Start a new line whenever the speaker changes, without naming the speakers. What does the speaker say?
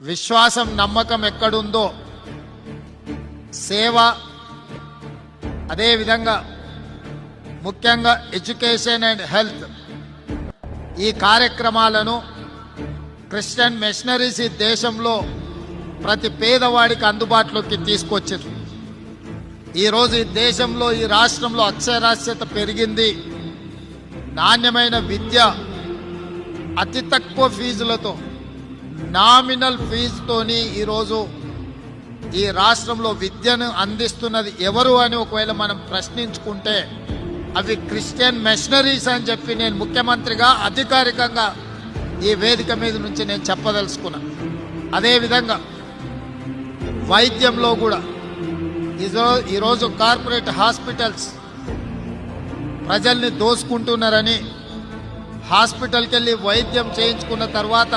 విశ్వాసం నమ్మకం ఎక్కడుందో సేవ, అదేవిధంగా ముఖ్యంగా ఎడ్యుకేషన్ అండ్ హెల్త్ ఈ కార్యక్రమాలను క్రిస్టియన్ మిషనరీస్ ఈ దేశంలో ప్రతి పేదవాడికి అందుబాటులోకి తీసుకొచ్చారు. ఈరోజు ఈ దేశంలో ఈ రాష్ట్రంలో అక్షరాస్యత పెరిగింది. నాణ్యమైన విద్య అతి తక్కువ ఫీజులతో, నామినల్ ఫీజుతోని ఈరోజు ఈ రాష్ట్రంలో విద్యను అందిస్తున్నది ఎవరు అని ఒకవేళ మనం ప్రశ్నించుకుంటే అవి క్రిస్టియన్ మిషనరీస్ అని చెప్పి నేను ముఖ్యమంత్రిగా అధికారికంగా ఈ వేదిక మీద నుంచి నేను చెప్పదలుచుకున్నా. అదేవిధంగా వైద్యంలో కూడా ఈరోజు కార్పొరేట్ హాస్పిటల్స్ ప్రజల్ని దోసుకుంటున్నారని హాస్పిటల్కి వెళ్ళి వైద్యం చేయించుకున్న తర్వాత